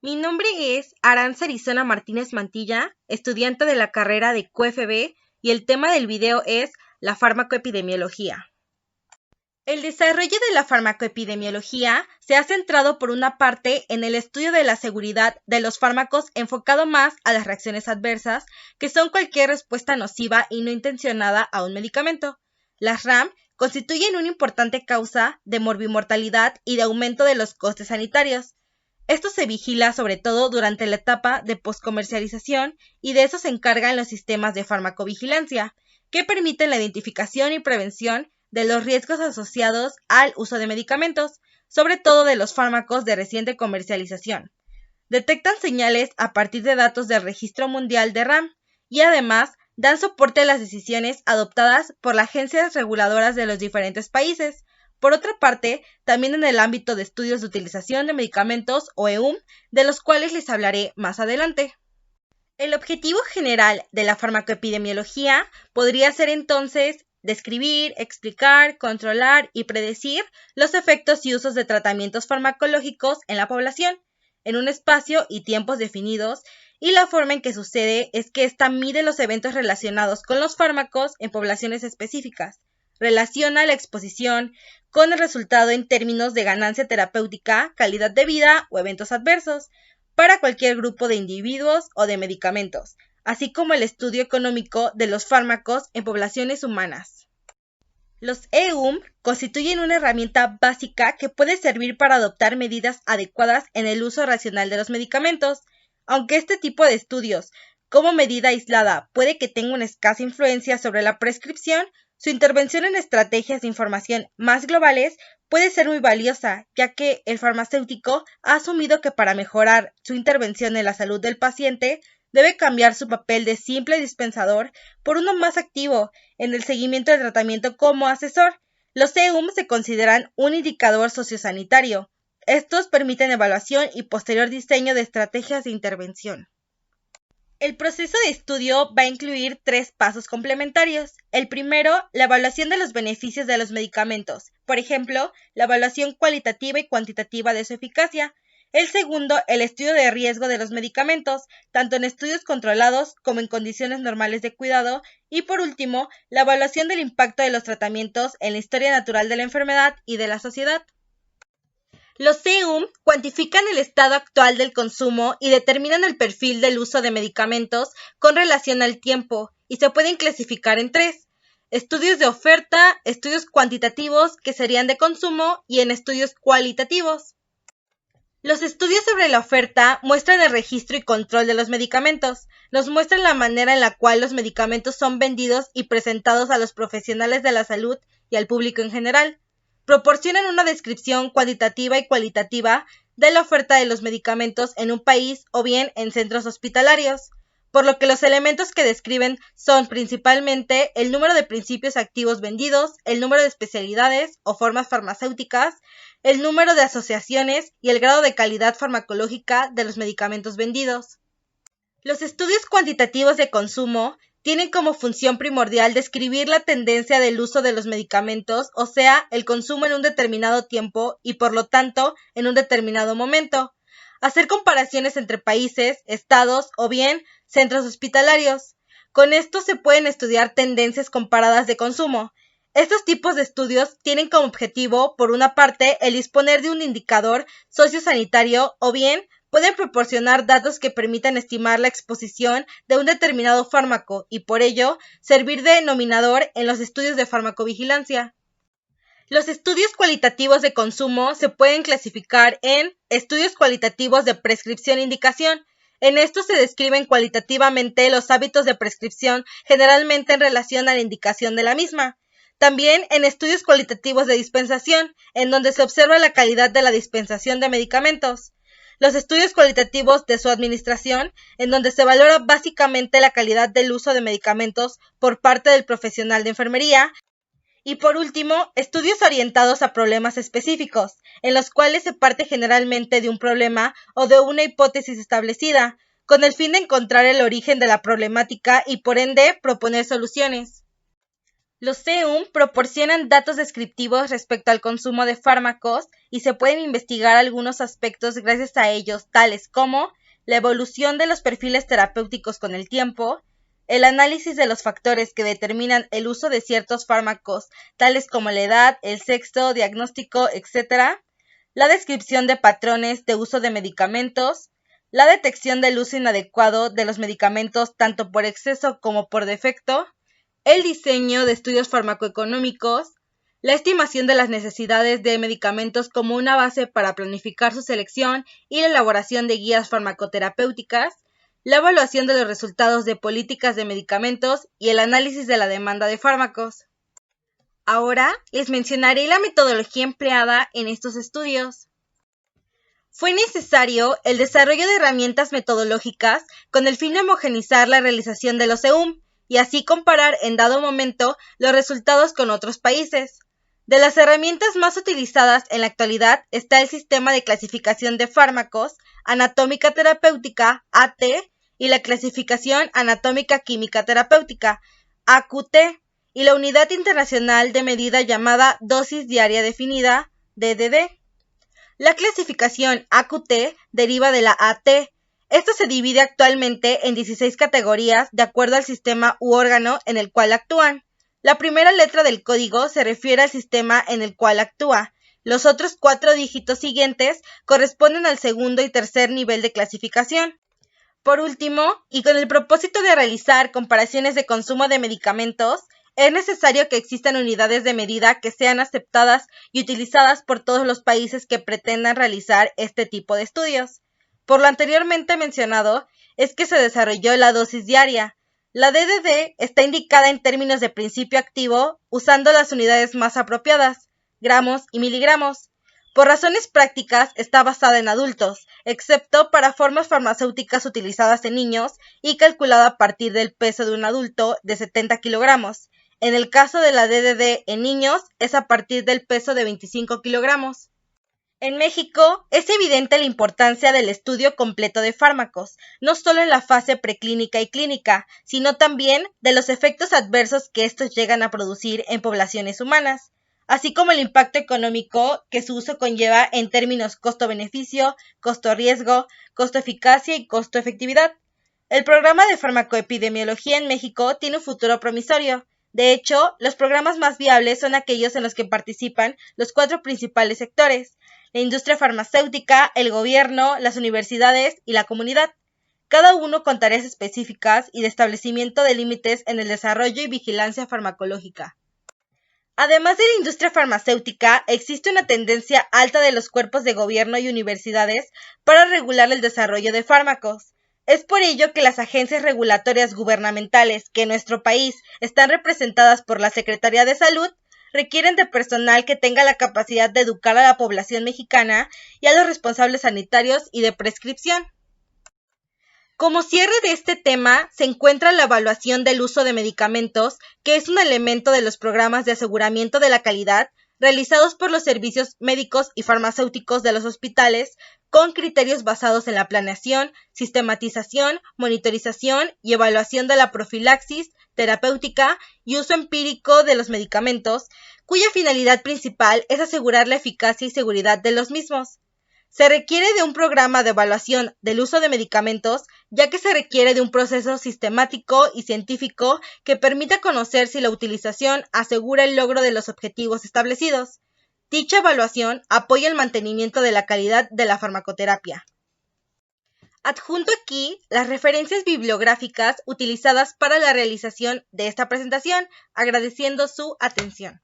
Mi nombre es Aranza Arizona Martínez Mantilla, estudiante de la carrera de QFB, y el tema del video es la farmacoepidemiología. El desarrollo de la farmacoepidemiología se ha centrado por una parte en el estudio de la seguridad de los fármacos enfocado más a las reacciones adversas, que son cualquier respuesta nociva y no intencionada a un medicamento. Las RAM constituyen una importante causa de morbimortalidad y de aumento de los costes sanitarios. Esto se vigila sobre todo durante la etapa de poscomercialización y de eso se encargan los sistemas de farmacovigilancia, que permiten la identificación y prevención de los riesgos asociados al uso de medicamentos, sobre todo de los fármacos de reciente comercialización. Detectan señales a partir de datos del Registro Mundial de RAM y además dan soporte a las decisiones adoptadas por las agencias reguladoras de los diferentes países. Por otra parte, también en el ámbito de estudios de utilización de medicamentos o EUM, de los cuales les hablaré más adelante. El objetivo general de la farmacoepidemiología podría ser entonces describir, explicar, controlar y predecir los efectos y usos de tratamientos farmacológicos en la población, en un espacio y tiempos definidos, y la forma en que sucede es que ésta mide los eventos relacionados con los fármacos en poblaciones específicas, relaciona la exposición con el resultado en términos de ganancia terapéutica, calidad de vida o eventos adversos, para cualquier grupo de individuos o de medicamentos, así como el estudio económico de los fármacos en poblaciones humanas. Los EUM constituyen una herramienta básica que puede servir para adoptar medidas adecuadas en el uso racional de los medicamentos, aunque este tipo de estudios, como medida aislada, puede que tenga una escasa influencia sobre la prescripción, su intervención en estrategias de información más globales puede ser muy valiosa, ya que el farmacéutico ha asumido que para mejorar su intervención en la salud del paciente, debe cambiar su papel de simple dispensador por uno más activo en el seguimiento del tratamiento como asesor. Los EUM se consideran un indicador sociosanitario. Estos permiten evaluación y posterior diseño de estrategias de intervención. El proceso de estudio va a incluir 3 pasos complementarios. El primero, la evaluación de los beneficios de los medicamentos, por ejemplo, la evaluación cualitativa y cuantitativa de su eficacia. El segundo, el estudio de riesgo de los medicamentos, tanto en estudios controlados como en condiciones normales de cuidado. Y por último, la evaluación del impacto de los tratamientos en la historia natural de la enfermedad y de la sociedad. Los EUM cuantifican el estado actual del consumo y determinan el perfil del uso de medicamentos con relación al tiempo y se pueden clasificar en 3. Estudios de oferta, estudios cuantitativos que serían de consumo y en estudios cualitativos. Los estudios sobre la oferta muestran el registro y control de los medicamentos, nos muestran la manera en la cual los medicamentos son vendidos y presentados a los profesionales de la salud y al público en general. Proporcionan una descripción cuantitativa y cualitativa de la oferta de los medicamentos en un país o bien en centros hospitalarios, por lo que los elementos que describen son principalmente el número de principios activos vendidos, el número de especialidades o formas farmacéuticas, el número de asociaciones y el grado de calidad farmacológica de los medicamentos vendidos. Los estudios cuantitativos de consumo tienen como función primordial describir la tendencia del uso de los medicamentos, o sea, el consumo en un determinado tiempo y por lo tanto en un determinado momento. Hacer comparaciones entre países, estados o bien centros hospitalarios. Con esto se pueden estudiar tendencias comparadas de consumo. Estos tipos de estudios tienen como objetivo, por una parte, el disponer de un indicador sociosanitario o bien pueden proporcionar datos que permitan estimar la exposición de un determinado fármaco y por ello servir de denominador en los estudios de farmacovigilancia. Los estudios cualitativos de consumo se pueden clasificar en estudios cualitativos de prescripción e indicación. En estos se describen cualitativamente los hábitos de prescripción generalmente en relación a la indicación de la misma. También en estudios cualitativos de dispensación, en donde se observa la calidad de la dispensación de medicamentos. Los estudios cualitativos de su administración, en donde se valora básicamente la calidad del uso de medicamentos por parte del profesional de enfermería. Y por último, estudios orientados a problemas específicos, en los cuales se parte generalmente de un problema o de una hipótesis establecida, con el fin de encontrar el origen de la problemática y por ende proponer soluciones. Los CEUM proporcionan datos descriptivos respecto al consumo de fármacos y se pueden investigar algunos aspectos gracias a ellos, tales como la evolución de los perfiles terapéuticos con el tiempo, el análisis de los factores que determinan el uso de ciertos fármacos, tales como la edad, el sexo, diagnóstico, etc., la descripción de patrones de uso de medicamentos, la detección del uso inadecuado de los medicamentos tanto por exceso como por defecto, el diseño de estudios farmacoeconómicos, la estimación de las necesidades de medicamentos como una base para planificar su selección y la elaboración de guías farmacoterapéuticas, la evaluación de los resultados de políticas de medicamentos y el análisis de la demanda de fármacos. Ahora les mencionaré la metodología empleada en estos estudios. Fue necesario el desarrollo de herramientas metodológicas con el fin de homogeneizar la realización de los CEUM y así comparar en dado momento los resultados con otros países. De las herramientas más utilizadas en la actualidad está el Sistema de Clasificación de Fármacos, Anatómica Terapéutica, AT, y la Clasificación Anatómica Química Terapéutica, AQT, y la Unidad Internacional de Medida llamada Dosis Diaria Definida, DDD. La clasificación AQT deriva de la AT. Esto se divide actualmente en 16 categorías de acuerdo al sistema u órgano en el cual actúan. La primera letra del código se refiere al sistema en el cual actúa. Los otros 4 dígitos siguientes corresponden al segundo y tercer nivel de clasificación. Por último, y con el propósito de realizar comparaciones de consumo de medicamentos, es necesario que existan unidades de medida que sean aceptadas y utilizadas por todos los países que pretendan realizar este tipo de estudios. Por lo anteriormente mencionado, es que se desarrolló la dosis diaria. La DDD está indicada en términos de principio activo usando las unidades más apropiadas, gramos y miligramos. Por razones prácticas está basada en adultos, excepto para formas farmacéuticas utilizadas en niños y calculada a partir del peso de un adulto de 70 kilogramos. En el caso de la DDD en niños es a partir del peso de 25 kilogramos. En México es evidente la importancia del estudio completo de fármacos, no solo en la fase preclínica y clínica, sino también de los efectos adversos que estos llegan a producir en poblaciones humanas, así como el impacto económico que su uso conlleva en términos costo-beneficio, costo-riesgo, costo-eficacia y costo-efectividad. El programa de farmacoepidemiología en México tiene un futuro promisorio. De hecho, los programas más viables son aquellos en los que participan los 4 principales sectores: la industria farmacéutica, el gobierno, las universidades y la comunidad, cada uno con tareas específicas y de establecimiento de límites en el desarrollo y vigilancia farmacológica. Además de la industria farmacéutica, existe una tendencia alta de los cuerpos de gobierno y universidades para regular el desarrollo de fármacos. Es por ello que las agencias regulatorias gubernamentales que en nuestro país están representadas por la Secretaría de Salud requieren de personal que tenga la capacidad de educar a la población mexicana y a los responsables sanitarios y de prescripción. Como cierre de este tema, se encuentra la evaluación del uso de medicamentos, que es un elemento de los programas de aseguramiento de la calidad realizados por los servicios médicos y farmacéuticos de los hospitales, con criterios basados en la planeación, sistematización, monitorización y evaluación de la profilaxis terapéutica y uso empírico de los medicamentos, cuya finalidad principal es asegurar la eficacia y seguridad de los mismos. Se requiere de un programa de evaluación del uso de medicamentos, ya que se requiere de un proceso sistemático y científico que permita conocer si la utilización asegura el logro de los objetivos establecidos. Dicha evaluación apoya el mantenimiento de la calidad de la farmacoterapia. Adjunto aquí las referencias bibliográficas utilizadas para la realización de esta presentación, agradeciendo su atención.